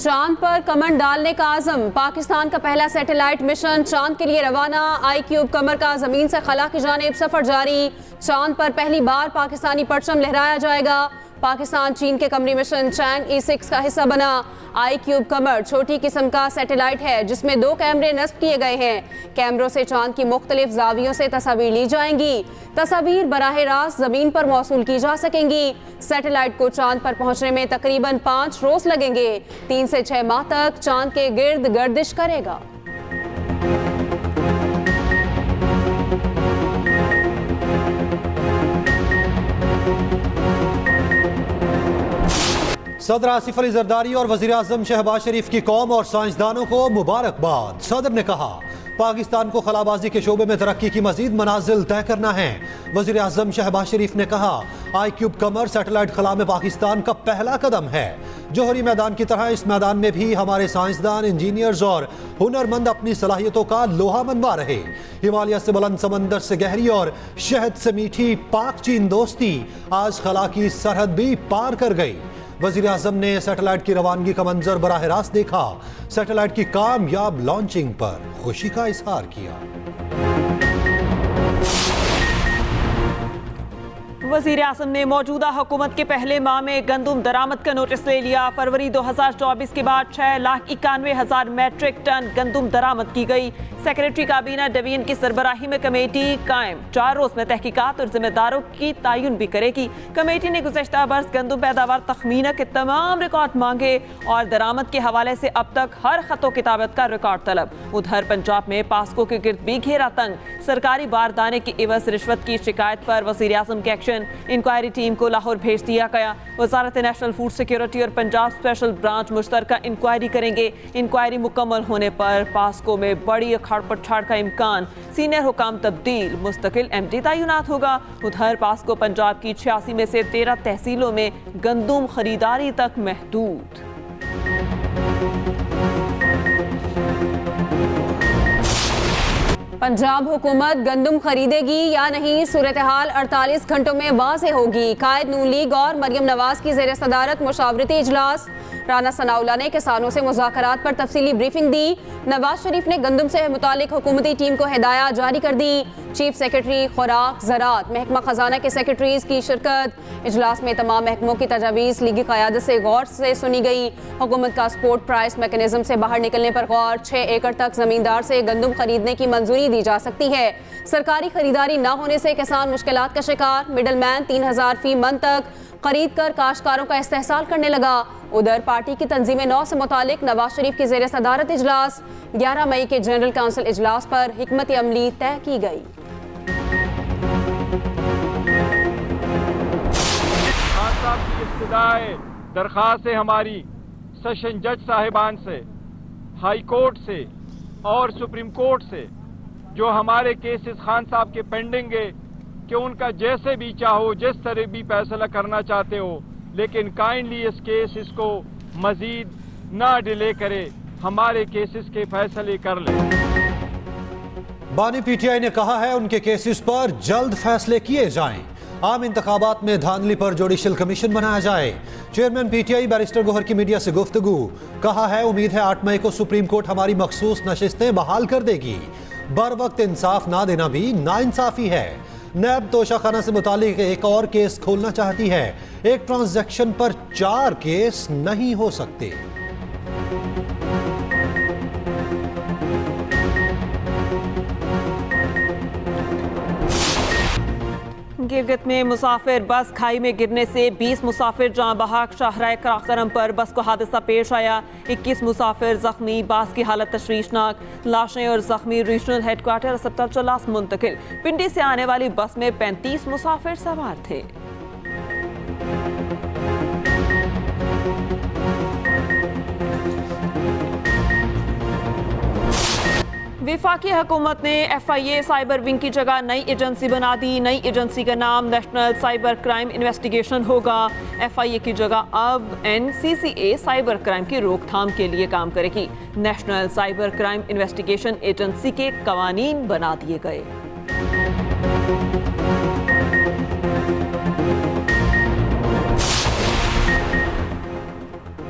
चांद पर कमर डालने का आज़म। पाकिस्तान का पहला सैटेलाइट मिशन चांद के लिए रवाना। iCube कमर का जमीन से खला की जानिब सफर जारी। चांद पर पहली बार पाकिस्तानी परचम लहराया जाएगा। पाकिस्तान चीन के कमरी मिशन चैंग E6 का हिस्सा बना। iCube कमर छोटी किस्म का सैटेलाइट है जिसमें 2 कैमरे नस्ब किए गए हैं। कैमरों से चांद की मुख्तलिफ जावियों से तस्वीर ली जाएंगी। तस्वीर बराह रास्त जमीन पर मौसूल की जा सकेंगी। सैटेलाइट को चांद पर पहुंचने में तकरीबन 5 रोज लगेंगे। 3 से 6 माह तक चांद के गिर्द गर्दिश करेगा। सदर आसिफ अली जरदारी और वज़ीर आज़म शहबाज शरीफ की कौम और साइंसदानों को मुबारकबाद। सदर ने कहा पाकिस्तान को खलाबाजी के शोबे में तरक्की की मजीद मनाजिल तय करना है। वज़ीर आज़म शहबाज शरीफ ने कहा iCube कमर सैटेलाइट खला में पाकिस्तान का पहला कदम है। जौहरी मैदान की तरह इस मैदान में भी हमारे साइंसदान, इंजीनियर्स और हुनरमंद अपनी सलाहियतों का लोहा मनवा रहे। हिमालय से बुलंद, समंदर से गहरी और शहद से मीठी पाक चीन दोस्ती आज खला की सरहद भी पार कर गई। वज़ीर आज़म ने सैटेलाइट की रवानगी का मंजर बराह रास्त देखा। सैटेलाइट की कामयाब लॉन्चिंग पर खुशी का इजहार किया। वज़ीर आज़म ने मौजूदा हुकूमत के पहले माह में गंदुम दरामद का नोटिस ले लिया। फरवरी 2024 के बाद 6,91,000 मैट्रिक टन गंदुम दरामद की गई। सेक्रेटरी काबीना डिवीजन की सरबराही में कमेटी कायम। 4 रोज में तहकीकात और जिम्मेदारों की तयन भी करेगी। कमेटी ने गुज़श्ता बरस गंदुम पैदावार तखमीना के तमाम रिकॉर्ड मांगे और दरामद के हवाले से अब तक हर खतो किताबत का रिकॉर्ड तलब। उधर पंजाब में पास्को के गिर्द भी घेरा तंग। सरकारी बारदाने की इवज रिश्वत की शिकायत पर वज़ीर आज़म के एक्शन। इंक्वायरी टीम को लाहौर भेज दिया गया। वजारत नेशनल फूड सिक्योरिटी और पंजाब स्पेशल ब्रांच मुश्तरका इंक्वायरी करेंगे। इंक्वायरी मुकम्मल होने पर पास्को में बड़ी अखाड़ पछाड़ का इम्कान। सीनियर हुकाम तब्दील, मुस्तकिल MD तैनात होगा। उधर पास्को पंजाब की 86 में से 13 तहसीलों में गंदुम खरीदारी तक महदूद। पंजाब हुकूमत गंदुम खरीदेगी या नहीं, सूरत हाल 48 घंटों में वाज़ेह होगी। कायद नून लीग और मरियम नवाज की ज़ेर सदारत मुशावरती इजलास। राना सनाउल्लाह ने किसानों से मुज़ाकरात पर तफसीली ब्रीफिंग दी। नवाज शरीफ ने गंदुम से मुतालिक हुकूमती टीम को हिदायत जारी कर दी। चीफ सेक्रेटरी खुराक, ज़राअत, महकमा खजाना के सेक्रेटरीज की शिरकत। इजलास में तमाम महकमों की तजावीज़ लीगी क़यादत से गौर से सुनी गई। हुकूमत का स्पोर्ट प्राइस मैकेनिज्म से बाहर निकलने पर गौर। 6 एकड़ तक ज़मींदार से गंदुम खरीदने की मंजूरी दी जा सकती है। सरकारी खरीदारी न होने से किसान मुश्किलात का शिकार। मिडल मैन 3,000 फी मन तक खरीद कर काश्तकारों का इस्तेहसाल करने लगा। उधर पार्टी की तंजीम 9 से मुतालिक नवाज शरीफ की ज़ेर सदारत इजलास। 11 मई के जनरल काउंसिल इजलास पर हिकमत अमली तय की गई। दरखास्त है हमारी सेशन जज साहिबान से, हाई कोर्ट से और सुप्रीम कोर्ट से, जो हमारे केसेस खान साहब के पेंडिंग है, कि उनका जैसे भी चाहो, जिस तरह भी फैसला करना चाहते हो, लेकिन काइंडली इस केस इसको मजीद ना डिले करे, हमारे केसेस के फैसले कर ले। बानी PTI ने कहा है उनके केसेस पर जल्द फैसले किए जाएं। आम इंतखाबात में धांधली पर जुडिशल कमीशन बनाया जाए। चेयरमैन PTI बैरिस्टर गौहर की मीडिया से गुफ्तगू। कहा है उम्मीद है 8 मई को सुप्रीम कोर्ट हमारी मखसूस नशिस्तें बहाल कर देगी। बर वक्त इंसाफ ना देना भी नाइंसाफी है। नैब तोशाखाना से मुतालिक एक और केस खोलना चाहती है। एक ट्रांजैक्शन पर 4 केस नहीं हो सकते। गिलगित में मुसाफिर बस खाई में गिरने से 20 मुसाफिर जाँ बहक। शाहराह कराकरम पर बस को हादसा पेश आया। 21 मुसाफिर जख्मी, बास की हालत तशवीशनाक। लाशें और जख्मी रीजनल हेडक्वार्टर अस्पताल चलास मुंतकिल। पिंडी से आने वाली बस में 35 मुसाफिर सवार थे। वफाकी हुकूमत ने FIA साइबर विंग की जगह नई एजेंसी बना दी। नई एजेंसी का नाम नेशनल साइबर क्राइम इन्वेस्टिगेशन होगा। FIA की जगह अब NCCA साइबर क्राइम की रोकथाम के लिए काम करेगी। National cyber crime investigation agency के कवानीन बना दिए गए।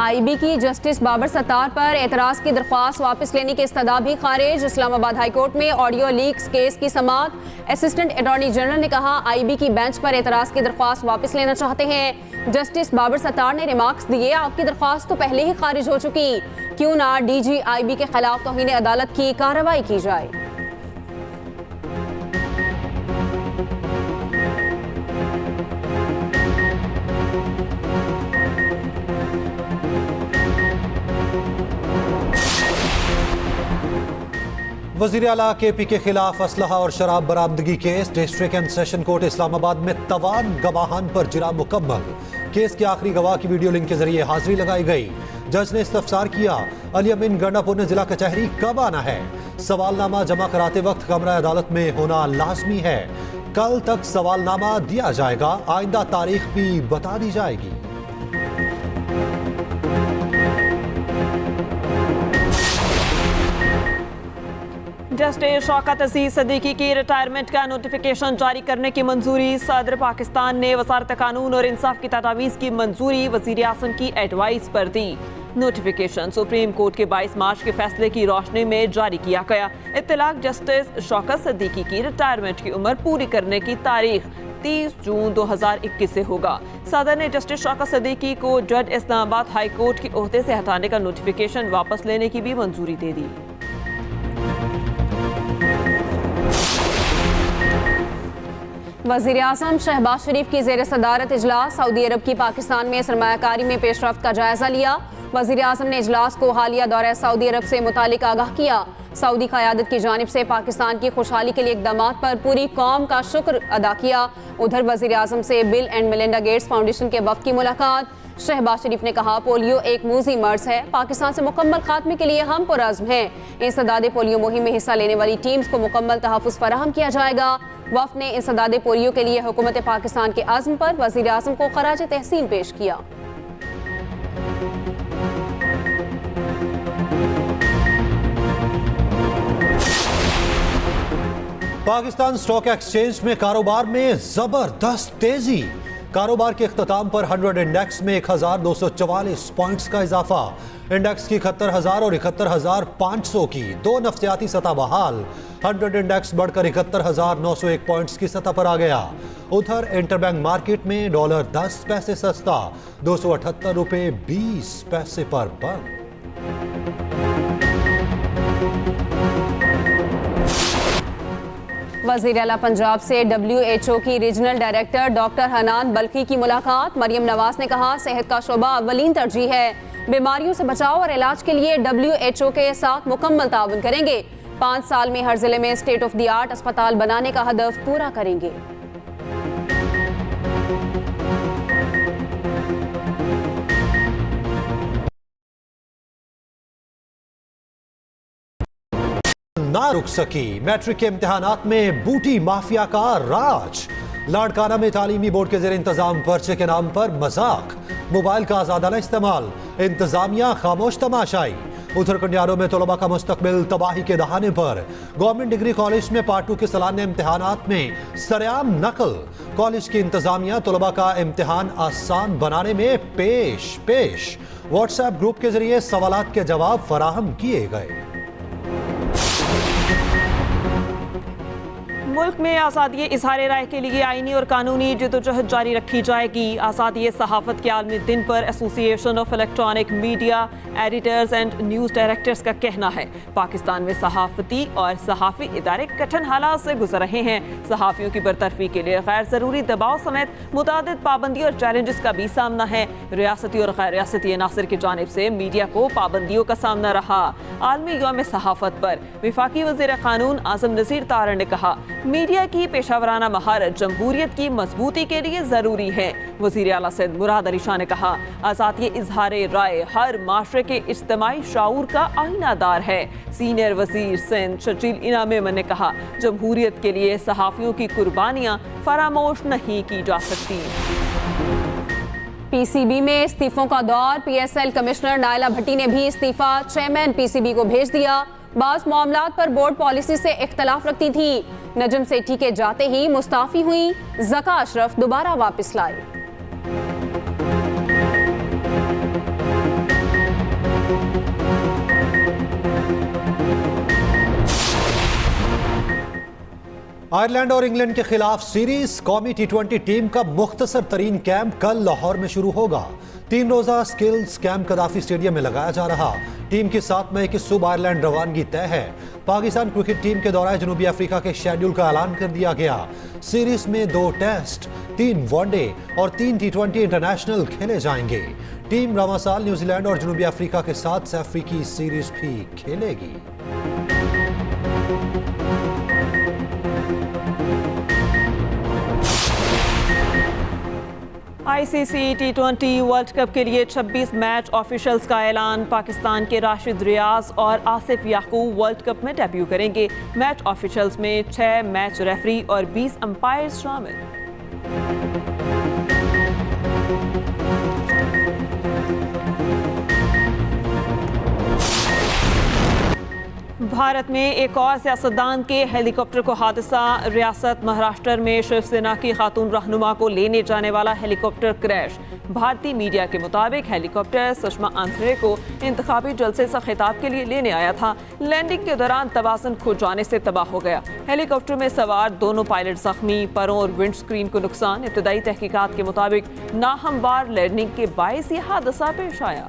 आईबी की जस्टिस बाबर सत्तार पर एतराज़ की दरख्वास्त वापस लेने की इस्तदा भी खारिज। इस्लामाबाद हाई कोर्ट में ऑडियो लीक्स केस की समाअत। असिस्टेंट अटॉर्नी जनरल ने कहा आईबी की बेंच पर एतराज़ की दरख्वास्त वापस लेना चाहते हैं। जस्टिस बाबर सत्तार ने रिमार्क्स दिए, आपकी दरख्वास्त तो पहले ही खारिज हो चुकी, क्यों ना डीजी आईबी के खिलाफ तौहीन अदालत की कार्रवाई की जाए। वज़ीर आला KP के खिलाफ असलहा और शराब बरामदगी case. District and session court Islamabad में तवान गवाहान पर जिरा मुकम्मल। केस के आखिरी गवाह की वीडियो लिंक के जरिए हाजिरी लगाई गई। जज ने इस्तफसार किया, अली अमीन गंडापुर ने जिला कचहरी कब आना है। सवालनामा जमा कराते वक्त कमरा अदालत में होना लाजमी है। कल तक सवालनामा दिया जाएगा, आइंदा तारीख भी बता दी जाएगी। जस्टिस शौकत अजीज सिद्दीकी की रिटायरमेंट का नोटिफिकेशन जारी करने की मंजूरी। सदर पाकिस्तान ने वजारत कानून और इंसाफ की तजावीज़ की मंजूरी वज़ीर आज़म की एडवाइस पर दी। नोटिफिकेशन सुप्रीम कोर्ट के 22 मार्च के फैसले की रोशनी में जारी किया गया। इत्तलाक जस्टिस शौकत सिद्दीकी की रिटायरमेंट की उम्र पूरी करने की तारीख 30 जून 2021 से होगा। सदर ने जस्टिस शौकत सिद्दीकी को जज इस्लामाबाद हाई कोर्ट के ओहदे से हटाने का नोटिफिकेशन वापस लेने की भी मंजूरी दे दी। वज़ीर आज़म शहबाज शरीफ की ज़ेर सदारत इजलास। सऊदी अरब की पाकिस्तान में सरमायाकारी में पेशरफ्त का जायजा लिया। वज़ीर आज़म ने इजलास को हालिया दौरा सऊदी अरब से मुतालिक आगाह किया। सऊदी क़यादत की जानिब से पाकिस्तान की खुशहाली के लिए इक़दामात पर पूरी कौम का शुक्र अदा किया। उधर वज़ीर आज़म से bill and Melinda Gates foundation के वफ़द की मुलाकात। शहबाज शरीफ ने कहा, पोलियो एक मूजी मर्ज है, पाकिस्तान से मुकम्मल खात्मे के लिए हम पुरअज़्म हैं। इंसदादे पोलियो मुहिम में हिस्सा लेने वाली टीम्स को मुकम्मल तहफ़्फ़ुज़ फराहम किया जाएगा। वफ़द ने इंसदादे पोलियो के लिए हुकूमत पाकिस्तान के अज़्म पर वज़ीर आज़म को ख़राज तहसीन पेश किया। पाकिस्तान स्टॉक एक्सचेंज में कारोबार में जबरदस्त तेजी। कारोबार के इख्तिताम पर 100 इंडेक्स में 1244 पॉइंट्स का इजाफा। इंडेक्स की 71,000 और 71,500 की दो नफ्सियाती सतह बहाल। 100 इंडेक्स बढ़कर 71,901 पॉइंट्स की सतह पर आ गया। उधर इंटरबैंक मार्केट में डॉलर 10 पैसे सस्ता, 278 रुपए 20 पैसे पर बंद। वज़ीर आला पंजाब से WHO की regional director doctor Hanan Balkhi की मुलाकात। मरियम नवाज ने कहा, सेहत का शोबा अव्वलीन तरजीह है, बीमारियों से बचाव और इलाज के लिए WHO के साथ मुकम्मल ताउन करेंगे। 5 साल में हर जिले में स्टेट ऑफ द आर्ट अस्पताल बनाने का हदफ पूरा करेंगे। ना रुक सकी, मैट्रिक के इम्तिहानात में बूटी माफिया का राज। लाड़काना में तालीमी बोर्ड के ज़ेर इंतजाम पर्चे के नाम पर मजाक, मोबाइल का आजादाना इस्तेमाल, इंतजामिया खामोश तमाशाई। उधर कंडियारों में तलबा का मुस्तकबिल तबाही के दहाने पर। गवर्नमेंट डिग्री कॉलेज में पार्ट 2 के सालाना इम्तिहानात में सरेआम नकल। कॉलेज की इंतजामिया तलबा का इम्तिहान आसान बनाने में पेश। व्हाट्सएप ग्रुप के जरिए सवालात के जवाब फराहम किए गए। मुल्क में आज़ादी इज़हार राय के लिए आईनी और कानूनी जदोजहद जारी रखी जाएगी। आज़ादी सहाफ़त के आलमी दिन पर association of electronic media editors and news directors का कहना है, पाकिस्तान में सहाफ़ती और सहाफ़ी इदारे कठिन हालात से गुजर रहे हैं। सहाफ़ियों की बरतरफी के लिए गैर ज़रूरी दबाव समेत मुतादिद पाबंदी और चैलेंजेस का भी सामना है। रियासती और गैर रियासती अनासर की जानिब से मीडिया को पाबंदियों का सामना रहा। आलमी यौम सहाफ़त पर वफाकी वज़ीर क़ानून आज़म नज़ीर तारड़ ने कहा, मीडिया की पेशावराना महारत जमहूरियत की मजबूती के लिए जरूरी है। वज़ीर आला सैयद मुराद अली शाह ने कहा, आज़ादी इज़हार राय हर माशरे के इज्तिमाई शाऊर का आईनादार है। सीनियर वज़ीर सिंध शकील इनाम मेमन ने कहा, जमहूरियत के लिए सहाफ़ियों की कुर्बानियाँ फरामोश नहीं की जा सकती। PCB में इस्तीफों का दौर। PSL कमिश्नर नायला भट्टी ने भी इस्तीफा चेयरमैन PCB को भेज दिया। बाज़ मामलात पर बोर्ड पॉलिसी से इख्तलाफ रखती थी। नजम सेठी के जाते ही मुस्ताफी हुई, ज़का अशरफ दोबारा वापस लाए। आयरलैंड और इंग्लैंड के खिलाफ सीरीज कौमी T20 टीम का मुख्तसर तरीन कैंप कल लाहौर में शुरू होगा। 3 रोजा स्किल्स कैंप कदाफी स्टेडियम में लगाया जा रहा। टीम की 7 मई की सुबह आयरलैंड रवानगी तय है। पाकिस्तान क्रिकेट टीम के दौरे जनूबी अफ्रीका के शेड्यूल का ऐलान कर दिया गया। सीरीज में 2 टेस्ट, 3 वनडे और 3 T20 इंटरनेशनल खेले जाएंगे। टीम रवां साल न्यूजीलैंड और जनूबी अफ्रीका के साथ अफ्रीकी सीरीज भी खेलेगी। ICC T20 वर्ल्ड कप के लिए 26 मैच ऑफिशियल्स का ऐलान। पाकिस्तान के राशिद रियाज और आसिफ याकूब वर्ल्ड कप में डेब्यू करेंगे। मैच ऑफिशियल्स में 6 मैच रेफरी और 20 अंपायर शामिल। भारत में एक और सियासतदान के हेलीकॉप्टर को हादसा। रियासत महाराष्ट्र में शिवसेना की खातून रहनुमा को लेने जाने वाला हेलीकॉप्टर क्रैश। भारतीय मीडिया के मुताबिक हेलीकॉप्टर सुषमा अंतरे को इंतखाबी जलसे से खिताब के लिए लेने आया था। लैंडिंग के दौरान तवाज़ुन खो जाने से तबाह हो गया। हेलीकॉप्टर में सवार दोनों पायलट जख्मी, परों और विंड स्क्रीन को नुकसान। इब्तदाई तहकीकात के मुताबिक नाहमवार लैंडिंग के बायस ये हादसा पेश आया।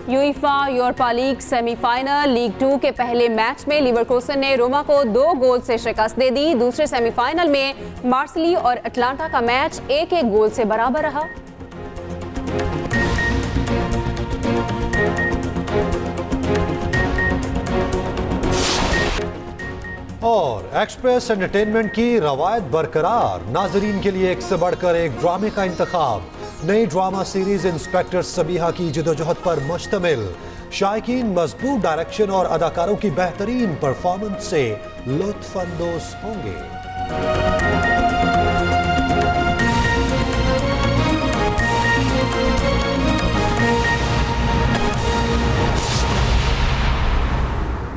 यूईफा यूरोपा लीग सेमीफाइनल लीग 2 के पहले मैच में लीवरकूसन ने रोमा को 2 गोल से शिकस्त दे दी। दूसरे सेमीफाइनल में मार्सेली और अटलांटा का मैच 1-1 गोल से बराबर रहा। और एक्सप्रेस एंटरटेनमेंट की रवायत बरकरार। नाजरीन के लिए एक से बढ़कर एक ड्रामे का इंतखाब। नई ड्रामा सीरीज इंस्पेक्टर सबीहा की जदोजहद पर मुश्तमिल। शायकीन मजबूत डायरेक्शन और अदाकारों की बेहतरीन परफॉर्मेंस से लुत्फ अंदोज होंगे।